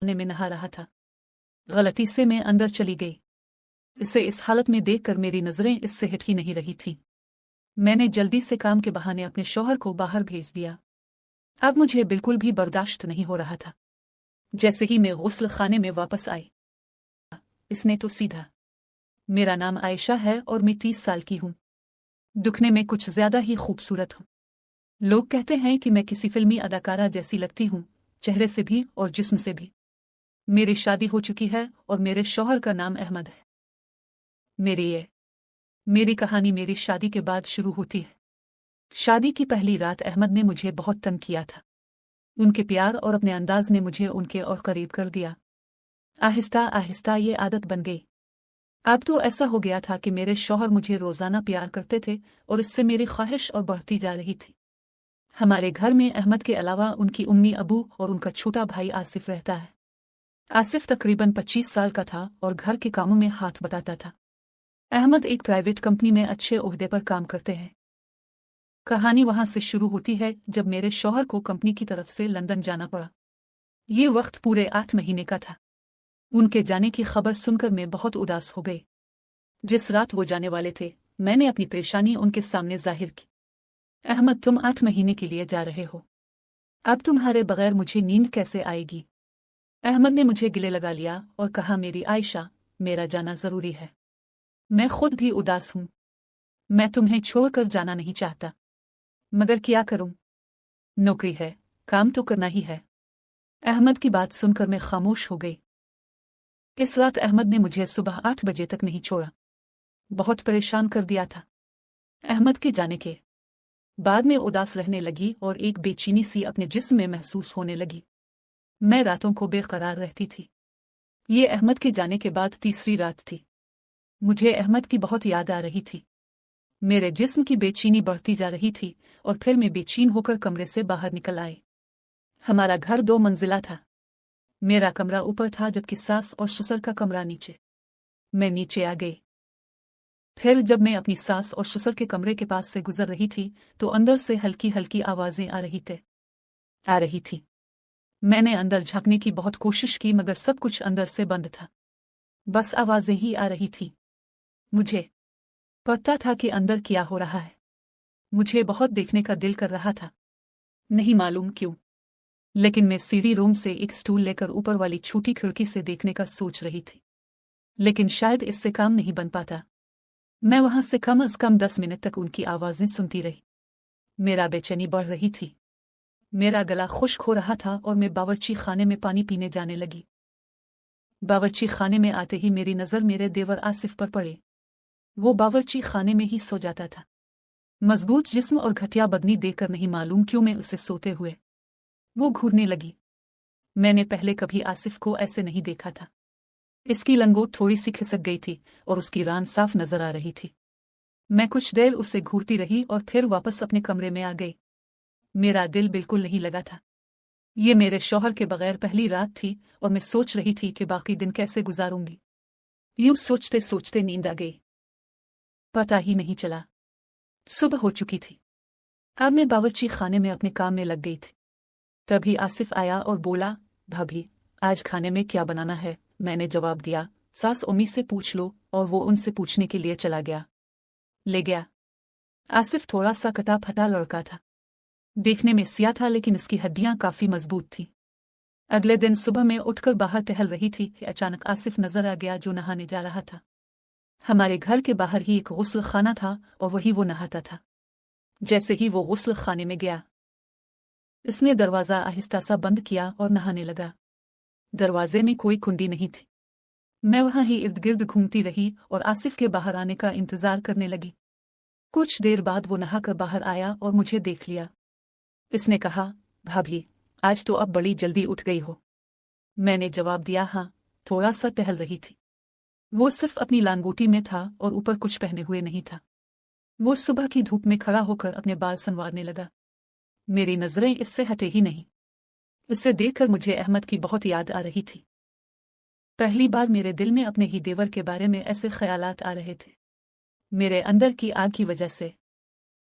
खाने में नहा रहा था। गलती से मैं अंदर चली गई। इसे इस हालत में देखकर मेरी नजरें इससे हट ही नहीं रही थीं। मैंने जल्दी से काम के बहाने अपने शौहर को बाहर भेज दिया। अब मुझे बिल्कुल भी बर्दाश्त नहीं हो रहा था। जैसे ही मैं गुस्ल खाने में वापस आई, इसने तो सीधा, मेरा नाम आयशा है और मैं 30 साल की हूँ। दिखने में कुछ ज्यादा ही खूबसूरत हूँ। लोग कहते हैं कि मैं किसी फिल्मी अदाकारा जैसी लगती हूँ, चेहरे से भी और जिस्म से भी। मेरी शादी हो चुकी है और मेरे शौहर का नाम अहमद है। मेरी कहानी मेरी शादी के बाद शुरू होती है। शादी की पहली रात अहमद ने मुझे बहुत तंग किया था। उनके प्यार और अपने अंदाज ने मुझे उनके और करीब कर दिया। आहिस्ता आहिस्ता ये आदत बन गई। अब तो ऐसा हो गया था कि मेरे शौहर मुझे रोजाना प्यार करते थे और इससे मेरी ख्वाहिश और बढ़ती जा रही थी। हमारे घर में अहमद के अलावा उनकी उम्मी अबू और उनका छोटा भाई आसिफ रहता है। आसिफ तकरीबन 25 साल का था और घर के कामों में हाथ बटाता था। अहमद एक प्राइवेट कंपनी में अच्छे ओहदे पर काम करते हैं। कहानी वहां से शुरू होती है जब मेरे शौहर को कंपनी की तरफ से लंदन जाना पड़ा। ये वक्त पूरे 8 महीने का था। उनके जाने की खबर सुनकर मैं बहुत उदास हो गई। जिस रात वो जाने वाले थे, मैंने अपनी परेशानी उनके सामने जाहिर की। अहमद, तुम 8 महीने के लिए जा रहे हो। अब तुम्हारे बगैर मुझे नींद कैसे आएगी? अहमद ने मुझे गिले लगा लिया और कहा, मेरी आयशा, मेरा जाना जरूरी है। मैं खुद भी उदास हूं। मैं तुम्हें छोड़कर जाना नहीं चाहता, मगर क्या करूं? नौकरी है, काम तो करना ही है। अहमद की बात सुनकर मैं खामोश हो गई। इस रात अहमद ने मुझे सुबह 8 बजे तक नहीं छोड़ा। बहुत परेशान कर दिया था। अहमद के जाने के बाद में उदास रहने लगी और एक बेचैनी सी अपने जिस्म में महसूस होने लगी। मैं रातों को बेकरार रहती थी। ये अहमद के जाने के बाद तीसरी रात थी। मुझे अहमद की बहुत याद आ रही थी। मेरे जिस्म की बेचैनी बढ़ती जा रही थी और फिर मैं बेचैन होकर कमरे से बाहर निकल आई। हमारा घर 2 मंजिला था। मेरा कमरा ऊपर था जबकि सास और ससुर का कमरा नीचे। मैं नीचे आ गई। फिर जब मैं अपनी सास और ससुर के कमरे के पास से गुजर रही थी तो अंदर से हल्की हल्की आवाजें आ रही थी। मैंने अंदर झांकने की बहुत कोशिश की मगर सब कुछ अंदर से बंद था। बस आवाजें ही आ रही थी। मुझे पता था कि अंदर क्या हो रहा है। मुझे बहुत देखने का दिल कर रहा था, नहीं मालूम क्यों, लेकिन मैं सीढ़ी रूम से एक स्टूल लेकर ऊपर वाली छोटी खिड़की से देखने का सोच रही थी। लेकिन शायद इससे काम नहीं बन पाता। मैं वहां से कम से कम 10 मिनट तक उनकी आवाजें सुनती रही। मेरा बेचैनी बढ़ रही थी। मेरा गला खुश्क हो रहा था और मैं बावर्ची खाने में पानी पीने जाने लगी। बावर्ची खाने में आते ही मेरी नजर मेरे देवर आसिफ पर पड़ी। वो बावर्ची खाने में ही सो जाता था। मजबूत जिस्म और घटिया बदनी देखकर नहीं मालूम क्यों मैं उसे सोते हुए वो घूरने लगी। मैंने पहले कभी आसिफ को ऐसे नहीं देखा था। इसकी लंगोट थोड़ी सी खिसक गई थी और उसकी रान साफ नजर आ रही थी। मैं कुछ देर उसे घूरती रही और फिर वापस अपने कमरे में आ गई। मेरा दिल बिल्कुल नहीं लगा था। ये मेरे शौहर के बगैर पहली रात थी और मैं सोच रही थी कि बाकी दिन कैसे गुजारूंगी। यूं सोचते सोचते नींद आ गई। पता ही नहीं चला सुबह हो चुकी थी। अब मैं बावर्ची खाने में अपने काम में लग गई थी। तभी आसिफ आया और बोला, भाभी, आज खाने में क्या बनाना है? मैंने जवाब दिया, सास अम्मी से पूछ लो, और वो उनसे पूछने के लिए चला गया। ले गया। आसिफ थोड़ा सा कटा फटा लड़का था। देखने में सिया था लेकिन इसकी हड्डियां काफी मजबूत थीं। अगले दिन सुबह में उठकर बाहर टहल रही थी कि अचानक आसिफ नजर आ गया जो नहाने जा रहा था। हमारे घर के बाहर ही एक गुस्ल खाना था और वही वो नहाता था। जैसे ही वो गुस्ल खाने में गया, इसने दरवाजा आहिस्ता सा बंद किया और नहाने लगा। दरवाजे में कोई कुंडी नहीं थी। मैं वहां ही इर्द गिर्द घूमती रही और आसिफ के बाहर आने का इंतजार करने लगी। कुछ देर बाद वो नहाकर बाहर आया और मुझे देख लिया। इसने कहा, भाभी, आज तो अब बड़ी जल्दी उठ गई हो। मैंने जवाब दिया, हाँ, थोड़ा सा टहल रही थी। वो सिर्फ अपनी लांगोटी में था और ऊपर कुछ पहने हुए नहीं था। वो सुबह की धूप में खड़ा होकर अपने बाल संवारने लगा। मेरी नजरें इससे हटे ही नहीं। इसे देखकर मुझे अहमद की बहुत याद आ रही थी। पहली बार मेरे दिल में अपने ही देवर के बारे में ऐसे ख्यालात आ रहे थे। मेरे अंदर की आग की वजह से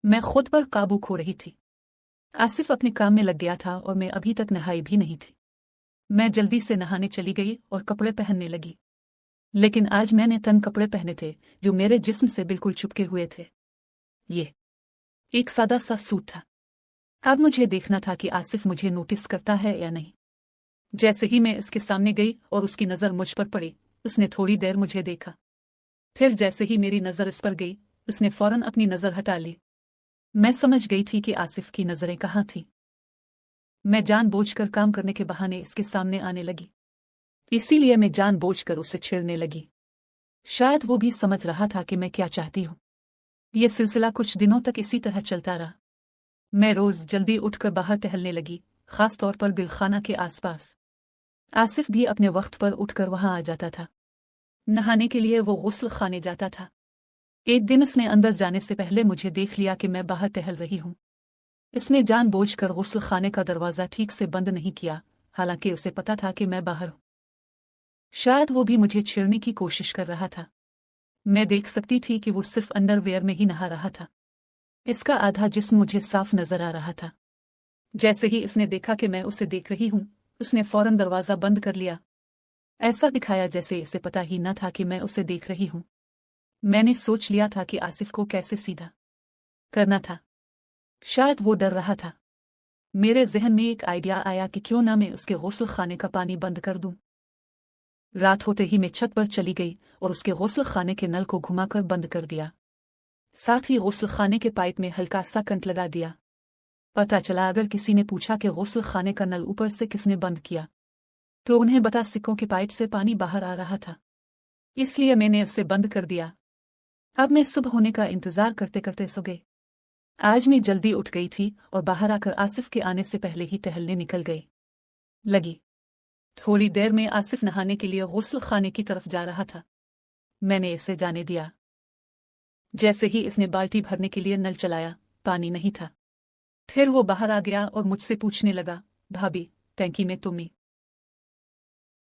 मैं खुद पर काबू खो रही थी। आसिफ अपने काम में लग गया था और मैं अभी तक नहाई भी नहीं थी। मैं जल्दी से नहाने चली गई और कपड़े पहनने लगी। लेकिन आज मैंने तंग कपड़े पहने थे जो मेरे जिस्म से बिल्कुल चिपके हुए थे। ये एक सादा सा सूट था। अब मुझे देखना था कि आसिफ मुझे नोटिस करता है या नहीं। जैसे ही मैं इसके सामने गई और उसकी नज़र मुझ पर पड़ी, उसने थोड़ी देर मुझे देखा। फिर जैसे ही मेरी नज़र इस पर गई, उसने फौरन अपनी नज़र हटा ली। मैं समझ गई थी कि आसिफ की नज़रें कहाँ थीं। मैं जानबूझकर काम करने के बहाने इसके सामने आने लगी। इसीलिए मैं जानबूझकर उसे छेड़ने लगी। शायद वो भी समझ रहा था कि मैं क्या चाहती हूँ। ये सिलसिला कुछ दिनों तक इसी तरह चलता रहा। मैं रोज़ जल्दी उठकर बाहर टहलने लगी, खास तौर पर गिलखाना के आसपास। आसिफ भी अपने वक्त पर उठकर वहां आ जाता था। नहाने के लिए वो गुस्ल खाने जाता था। एक दिन उसने अंदर जाने से पहले मुझे देख लिया कि मैं बाहर टहल रही हूँ। इसने जानबूझकर गुस्ल खाने का दरवाज़ा ठीक से बंद नहीं किया, हालांकि उसे पता था कि मैं बाहर हूँ। शायद वो भी मुझे छेड़ने की कोशिश कर रहा था। मैं देख सकती थी कि वो सिर्फ अंडरवेयर में ही नहा रहा था। इसका आधा जिस्म मुझे साफ नजर आ रहा था। जैसे ही इसने देखा कि मैं उसे देख रही हूँ, उसने फौरन दरवाज़ा बंद कर लिया। ऐसा दिखाया जैसे इसे पता ही न था कि मैं उसे देख रही हूँ। मैंने सोच लिया था कि आसिफ को कैसे सीधा करना था। शायद वो डर रहा था। मेरे जहन में एक आइडिया आया कि क्यों ना मैं उसके गुस्ल खाने का पानी बंद कर दूं। रात होते ही मैं छत पर चली गई और उसके गुस्ल खाने के नल को घुमाकर बंद कर दिया। साथ ही गुस्ल खाने के पाइप में हल्का सा कंट लगा दिया। पता चला अगर किसी ने पूछा कि गुस्ल खाने का नल ऊपर से किसने बंद किया, तो उन्हें बता सकूं कि पाइप से पानी बाहर आ रहा था। इसलिए मैंने उसे बंद कर दिया। अब मैं सुबह होने का इंतजार करते करते सो गई। आज मैं जल्दी उठ गई थी और बाहर आकर आसिफ के आने से पहले ही टहलने निकल गई लगी। थोड़ी देर में आसिफ नहाने के लिए गुस्ल खाने की तरफ जा रहा था। मैंने इसे जाने दिया। जैसे ही इसने बाल्टी भरने के लिए नल चलाया, पानी नहीं था। फिर वो बाहर आ गया और मुझसे पूछने लगा, भाभी, टैंकी में तुम ही